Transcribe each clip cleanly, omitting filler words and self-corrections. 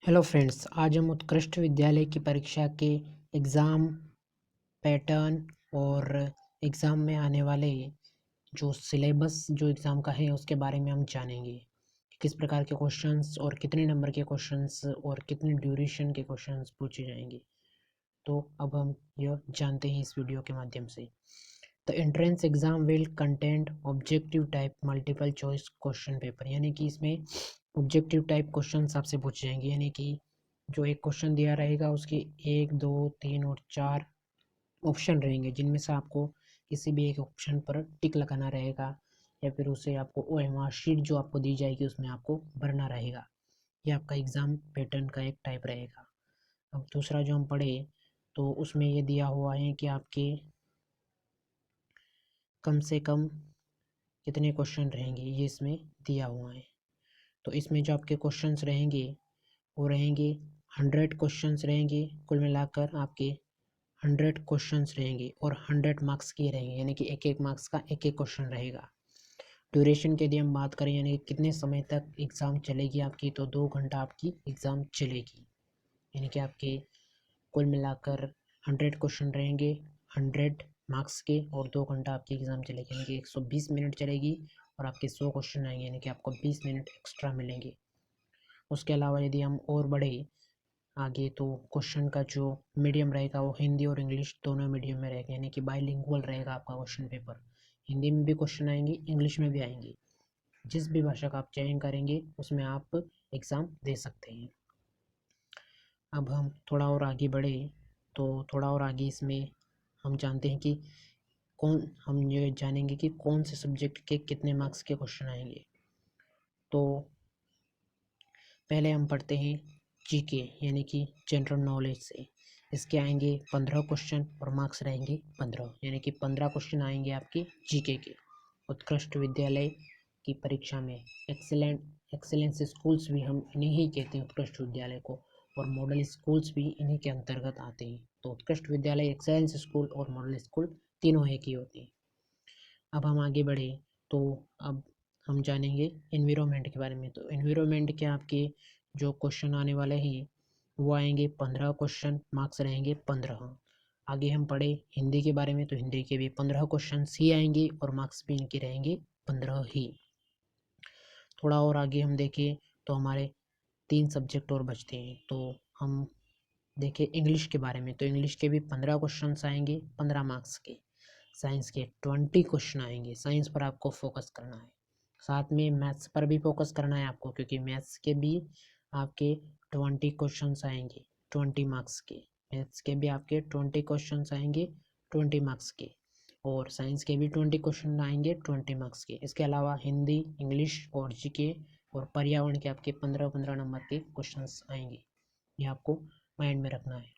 Hello friends, आज हम उत्कृष्ट विद्यालय की परीक्षा के एग्ज़ाम पैटर्न और एग्ज़ाम में आने वाले जो सिलेबस जो एग्ज़ाम का है उसके बारे में हम जानेंगे कि किस प्रकार के क्वेश्चंस और कितने नंबर के क्वेश्चंस और कितने ड्यूरेशन के क्वेश्चंस पूछे जाएंगे। तो अब हम यह जानते हैं इस वीडियो के माध्यम से। The entrance exam will content objective type multiple choice question paper, यानी कि इसमें ऑब्जेक्टिव टाइप क्वेश्चंस आपसे पूछे जाएंगे, यानी कि जो एक क्वेश्चन दिया रहेगा उसके 1, 2, 3 और 4 ऑप्शन रहेंगे, जिनमें से आपको किसी भी एक ऑप्शन पर टिक लगाना रहेगा या फिर उसे आपको ओएमआर शीट जो आपको दी जाएगी उसमें आपको भरना रहेगा। ये आपका एग्ज़ाम पैटर्न का एक टाइप रहेगा। अब दूसरा जो हम पढ़े तो उसमें ये दिया हुआ है कि आपके कम से कम कितने क्वेश्चन रहेंगे, ये इसमें दिया हुआ है। तो इसमें जो आपके क्वेश्चंस रहेंगे वो रहेंगे 100 क्वेश्चंस रहेंगे, कुल मिलाकर आपके 100 क्वेश्चंस रहेंगे और 100 मार्क्स के रहेंगे, यानी कि एक एक मार्क्स का एक एक क्वेश्चन रहेगा। ड्यूरेशन की यदि हम बात करें यानी कि कितने समय तक एग्ज़ाम चलेगी आपकी, तो 2 घंटा आपकी एग्ज़ाम चलेगी, यानी कि आपके कुल मिलाकर 100 क्वेश्चन रहेंगे 100 मार्क्स के और 2 घंटा आपकी एग्ज़ाम चलेगी, यानी कि 120 मिनट चलेगी और आपके 100 क्वेश्चन आएंगे, यानी कि आपको 20 मिनट एक्स्ट्रा मिलेंगे। उसके अलावा यदि हम और बढ़े आगे तो क्वेश्चन का जो मीडियम रहेगा वो हिंदी और इंग्लिश दोनों मीडियम में रहेगा, यानी कि बाईलिंगुअल रहेगा आपका क्वेश्चन पेपर। हिंदी में भी क्वेश्चन आएंगे, इंग्लिश में भी आएंगे। जिस भी भाषा का आप चयन करेंगे उसमें आप एग्ज़ाम दे सकते हैं। अब हम थोड़ा और आगे बढ़े तो थोड़ा और आगे इसमें हम जानते हैं कि हम ये जानेंगे कि कौन से सब्जेक्ट के कितने मार्क्स के क्वेश्चन आएंगे। तो पहले हम पढ़ते हैं जीके, यानी कि जनरल नॉलेज से। इसके आएंगे 15 क्वेश्चन और मार्क्स रहेंगे 15, यानी कि 15 क्वेश्चन आएंगे आपके जीके के। उत्कृष्ट विद्यालय की परीक्षा में एक्सेलेंस स्कूल्स भी हम इन्हीं ही कहते हैं उत्कृष्ट विद्यालय को, और मॉडल स्कूल्स भी इन्हीं के अंतर्गत आते हैं। तो उत्कृष्ट विद्यालय, एक्सेलेंस स्कूल और मॉडल स्कूल तीनों एक ही होते हैं। अब हम आगे बढ़े तो अब हम जानेंगे एनवायरनमेंट के बारे में। तो एनवायरनमेंट के आपके जो क्वेश्चन आने वाले हैं वो आएंगे 15 क्वेश्चन, मार्क्स रहेंगे 15। आगे हम पढ़े हिंदी के बारे में, तो हिंदी के भी 15 क्वेश्चन ही आएंगे और मार्क्स भी इनके रहेंगे 15 ही। थोड़ा और आगे हम देखें तो हमारे 3 सब्जेक्ट और बचते हैं। तो हम देखें इंग्लिश के बारे में, तो इंग्लिश के भी 15 क्वेश्चन आएंगे 15 मार्क्स के। साइंस के 20 क्वेश्चन आएंगे, साइंस पर आपको फोकस करना है। साथ में मैथ्स पर भी फोकस करना है आपको, क्योंकि मैथ्स के भी आपके 20 क्वेश्चन आएंगे 20 मार्क्स के। मैथ्स के भी आपके 20 क्वेश्चन आएंगे 20 मार्क्स के, और साइंस के भी 20 क्वेश्चन आएंगे 20 मार्क्स के। इसके अलावा हिंदी, इंग्लिश और जीके और पर्यावरण के आपके 15-15 नंबर के क्वेश्चंस आएंगे। ये आपको माइंड में रखना है।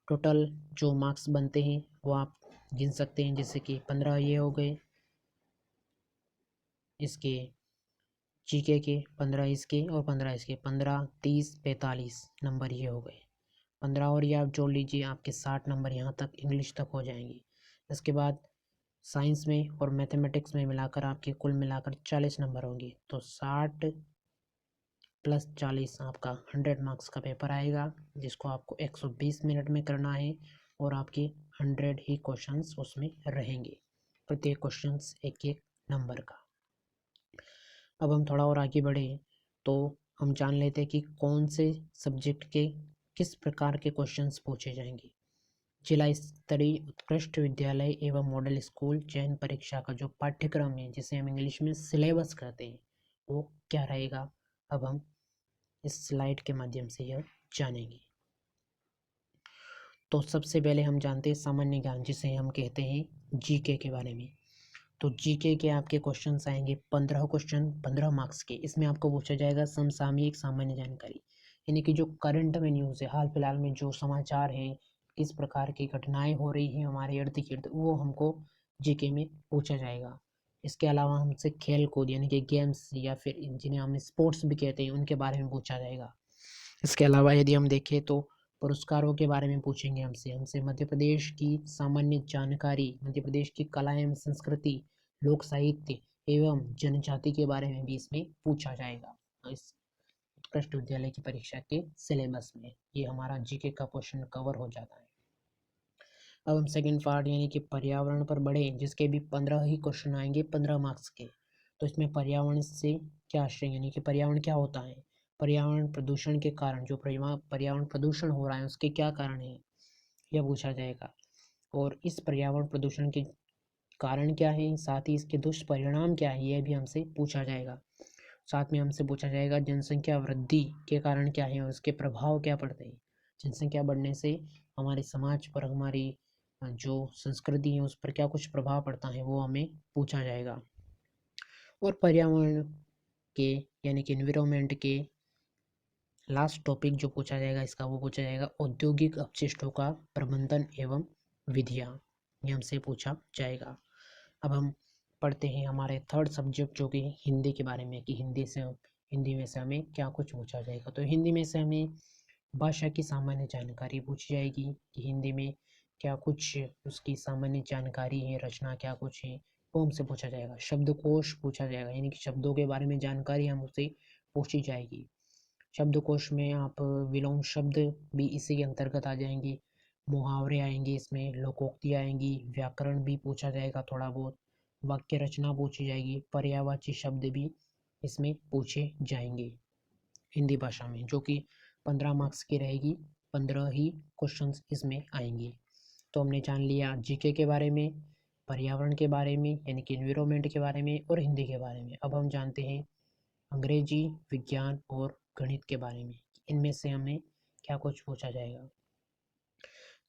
टोटल जो मार्क्स बनते हैं वो आप गिन सकते हैं, जैसे कि 15 ये हो गए इसके जीके के, 15 इसके और 15 इसके, 15, 30, 45 नंबर ये हो गए। 15 और ये आप जोड़ लीजिए, आपके 60 नंबर यहाँ तक इंग्लिश तक हो जाएंगे। इसके बाद साइंस में और मैथमेटिक्स में मिलाकर आपके कुल मिलाकर 40 नंबर होंगे। तो 60 प्लस 40 आपका 100 मार्क्स का पेपर आएगा, जिसको आपको 120 मिनट में करना है और आपके 100 ही क्वेश्चंस उसमें रहेंगे, प्रत्येक क्वेश्चंस एक एक नंबर का। अब हम थोड़ा और आगे बढ़े तो हम जान लेते हैं कि कौन से सब्जेक्ट के किस प्रकार के क्वेश्चंस पूछे जाएंगे। जिला स्तरीय उत्कृष्ट विद्यालय एवं मॉडल स्कूल चयन परीक्षा का जो पाठ्यक्रम है, जिसे हम इंग्लिश में सिलेबस कहते हैं, वो क्या रहेगा, अब हम इस स्लाइड के माध्यम से यह जानेंगे। तो सबसे पहले हम जानते हैं सामान्य ज्ञान, जिसे हम कहते हैं जीके के बारे में। तो जीके के आपके क्वेश्चंस आएंगे 15 क्वेश्चन 15 मार्क्स के। इसमें आपको पूछा जाएगा समसामयिक सामान्य जानकारी, यानी कि जो करंट में न्यूज़ है, हाल फिलहाल में जो समाचार हैं, किस प्रकार की घटनाएं हो रही हैं हमारे इर्द गिर्द, वो हमको जीके में पूछा जाएगा। इसके अलावा हमसे खेल कूद यानी कि गेम्स या फिर जिन्हें हम स्पोर्ट्स भी कहते हैं उनके बारे में पूछा जाएगा। इसके अलावा यदि हम देखें तो पुरस्कारों के बारे में पूछेंगे हमसे मध्य प्रदेश की सामान्य जानकारी, मध्य प्रदेश की कला एवं संस्कृति, लोक साहित्य एवं जनजाति के बारे में भी इसमें पूछा जाएगा। इस उत्कृष्ट विद्यालय की परीक्षा के सिलेबस में। ये हमारा जीके का क्वेश्चन कवर हो जाता है। अब हम सेकंड पार्ट यानी कि पर्यावरण पर बढ़े, जिसके भी 15 ही क्वेश्चन आएंगे 15 मार्क्स के। तो इसमें पर्यावरण से क्या आशय, यानी कि पर्यावरण क्या होता है, पर्यावरण प्रदूषण के कारण, जो पर्यावरण प्रदूषण हो रहा है उसके क्या कारण है, यह पूछा जाएगा। और इस पर्यावरण प्रदूषण के कारण क्या है, साथ ही इसके दुष्परिणाम क्या है, यह भी हमसे पूछा जाएगा। साथ में हमसे पूछा जाएगा जनसंख्या वृद्धि के कारण क्या है और उसके प्रभाव क्या पड़ते हैं। जनसंख्या बढ़ने से हमारे समाज पर, हमारी जो संस्कृति है उस पर क्या कुछ प्रभाव पड़ता है, वो हमें पूछा जाएगा। और पर्यावरण के यानी कि एनवायरनमेंट के लास्ट टॉपिक जो पूछा जाएगा इसका, वो पूछा जाएगा औद्योगिक अपशिष्टों का प्रबंधन एवं विधियाँ, ये हमसे पूछा जाएगा। अब हम पढ़ते हैं हमारे थर्ड सब्जेक्ट जो कि हिंदी के बारे में, कि हिंदी में से हमें क्या कुछ पूछा जाएगा। तो हिंदी में से हमें भाषा की सामान्य जानकारी पूछी जाएगी कि हिंदी में क्या कुछ उसकी सामान्य जानकारी है, रचना क्या कुछ है, वो हमसे पूछा जाएगा। शब्दकोश पूछा जाएगा, यानी कि शब्दों के बारे में जानकारी हमसे पूछी जाएगी। शब्दकोश में आप विलोम शब्द भी इसी के अंतर्गत आ जाएंगे, मुहावरे आएंगे, इसमें लोकोक्ति आएंगी, व्याकरण भी पूछा जाएगा थोड़ा बहुत, वाक्य रचना पूछी जाएगी, पर्यायवाची शब्द भी इसमें पूछे जाएंगे हिंदी भाषा में, जो कि 15 मार्क्स की रहेगी। 15 ही क्वेश्चंस इसमें आएंगे। तो हमने जान लिया जीके के बारे में, पर्यावरण के बारे में यानी कि एनवायरनमेंट के बारे में, और हिंदी के बारे में। अब हम जानते हैं अंग्रेजी, विज्ञान और गणित के बारे में, इनमें से हमें क्या कुछ पूछा जाएगा।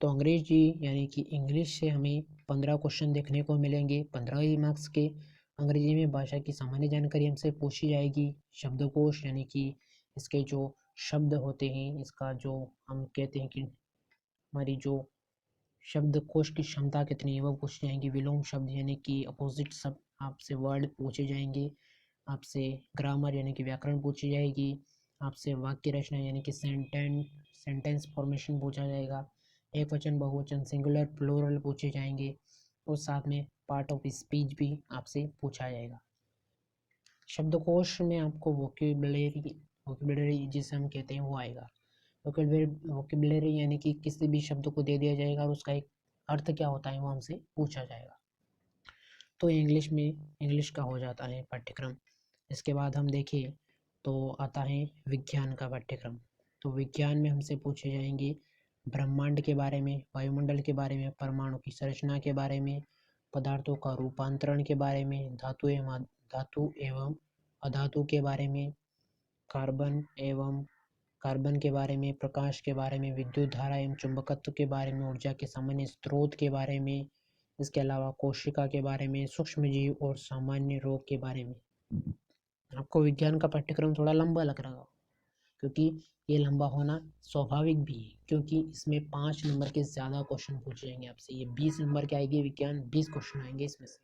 तो अंग्रेजी यानी कि इंग्लिश से हमें 15 क्वेश्चन देखने को मिलेंगे, 15 ही मार्क्स के। अंग्रेजी में भाषा की सामान्य जानकारी हमसे पूछी जाएगी। शब्दकोश यानी कि इसके जो शब्द होते हैं, इसका जो हम कहते हैं कि हमारी जो शब्दकोश की क्षमता कितनी है वो पूछी जाएंगी। विलोम शब्द यानी कि अपोजिट शब्द आपसे वर्ड पूछे जाएंगे। आपसे ग्रामर यानी कि व्याकरण पूछी जाएगी। आपसे वाक्य रचना यानी कि सेंटेंस फॉर्मेशन पूछा जाएगा। एक वचन, बहुवचन, सिंगुलर, प्लूरल पूछे जाएंगे। और साथ में पार्ट ऑफ स्पीच भी आपसे पूछा जाएगा। शब्दकोश में आपको वोकेबुलरी जिसे हम कहते हैं वो आएगा। वोकेबुलरी यानी कि किसी भी शब्द को दे दिया जाएगा और उसका एक अर्थ क्या होता है वो हमसे पूछा जाएगा। तो इंग्लिश का हो जाता है पाठ्यक्रम। इसके बाद हम देखें तो आता है विज्ञान का पाठ्यक्रम। तो विज्ञान में हमसे पूछे जाएंगे ब्रह्मांड के बारे में, वायुमंडल के बारे में, परमाणु की संरचना के बारे में, पदार्थों का रूपांतरण के बारे में, धातु एवं अधातु के बारे में, कार्बन के बारे में, प्रकाश के बारे में, विद्युत धारा एवं चुंबकत्व के बारे में, ऊर्जा के सामान्य स्रोत के बारे में, इसके अलावा कोशिका के बारे में, सूक्ष्म जीव और सामान्य रोग के बारे में। आपको विज्ञान का पाठ्यक्रम थोड़ा लंबा लग रहा हो, क्योंकि ये लंबा होना स्वाभाविक भी है, क्योंकि इसमें 5 नंबर के ज़्यादा क्वेश्चन पूछे जाएंगे आपसे। ये 20 नंबर के आएंगे विज्ञान, 20 क्वेश्चन आएंगे इसमें से।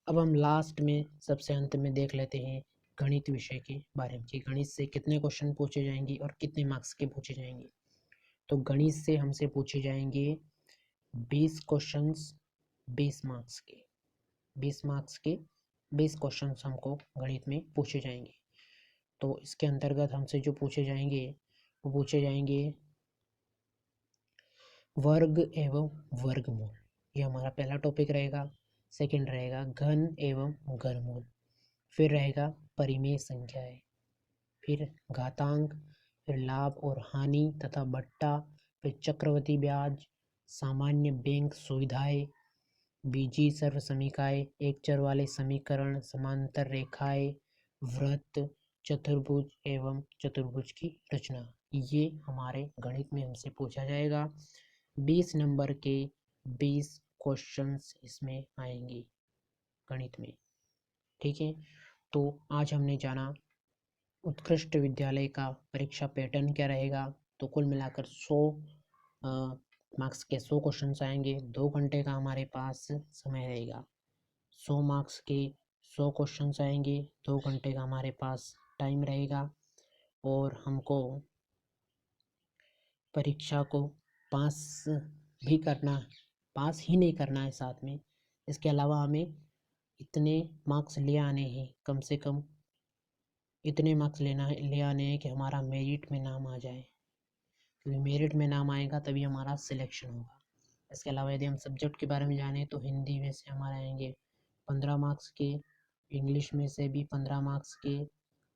अब हम लास्ट में सबसे अंत में देख लेते हैं गणित विषय के बारे में, कि गणित से कितने क्वेश्चन पूछे जाएंगे और कितने मार्क्स के पूछे जाएंगे। तो गणित से हमसे पूछे जाएंगे 20 क्वेश्चंस 20 मार्क्स के, 20 मार्क्स के 20 क्वेश्चंस हमको गणित में पूछे जाएंगे। तो इसके अंतर्गत हमसे जो पूछे जाएंगे वो पूछे जाएंगे वर्ग एवं वर्गमूल, ये हमारा पहला टॉपिक रहेगा। सेकंड रहेगा घन एवं घनमूल, फिर रहेगा परिमेय संख्याएं, फिर घातांक, फिर लाभ और हानि तथा बट्टा, फिर चक्रवृद्धि ब्याज, सामान्य बैंक सुविधाएं, बीजीय सर्वसमीकाएं, एक चर वाले समीकरण, समांतर रेखाएं, वृत्त, चतुर्भुज एवं चतुर्भुज की रचना, ये हमारे गणित में हमसे पूछा जाएगा। 20 नंबर के 20 क्वेश्चंस इसमें आएंगे गणित में। ठीक है, तो आज हमने जाना उत्कृष्ट विद्यालय का परीक्षा पैटर्न क्या रहेगा। तो कुल मिलाकर 100 मार्क्स के 100 क्वेश्चंस आएंगे। 2 घंटे का हमारे पास समय रहेगा। 100 मार्क्स के 100 क्वेश्चंस आएंगे, 2 घंटे का हमारे पास टाइम रहेगा। और हमको परीक्षा को पास भी करना, पास ही नहीं करना है साथ में, इसके अलावा हमें इतने मार्क्स ले आने हैं, कम से कम इतने मार्क्स ले आने हैं कि हमारा मेरिट में नाम आ जाए, क्योंकि मेरिट में नाम आएगा तभी हमारा सिलेक्शन होगा। इसके अलावा यदि हम सब्जेक्ट के बारे में जानें तो हिंदी में से हमारे आएंगे 15 मार्क्स के, इंग्लिश में से भी 15 मार्क्स के,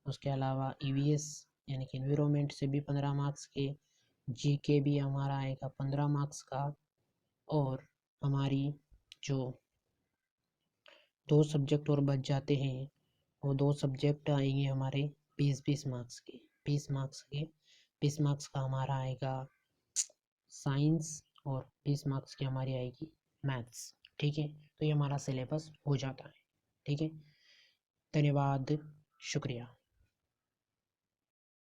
उसके अलावा EVS यानी कि एनवायरनमेंट से भी 15 मार्क्स के, GK भी हमारा आएगा 15 मार्क्स का, और हमारी जो 2 सब्जेक्ट और बच जाते हैं वो 2 सब्जेक्ट आएंगे हमारे 20-20 मार्क्स के, 20 मार्क्स के। 20 मार्क्स का हमारा आएगा साइंस और 20 मार्क्स की हमारी आएगी मैथ्स। ठीक है, तो ये हमारा सिलेबस हो जाता है। ठीक है, धन्यवाद, शुक्रिया।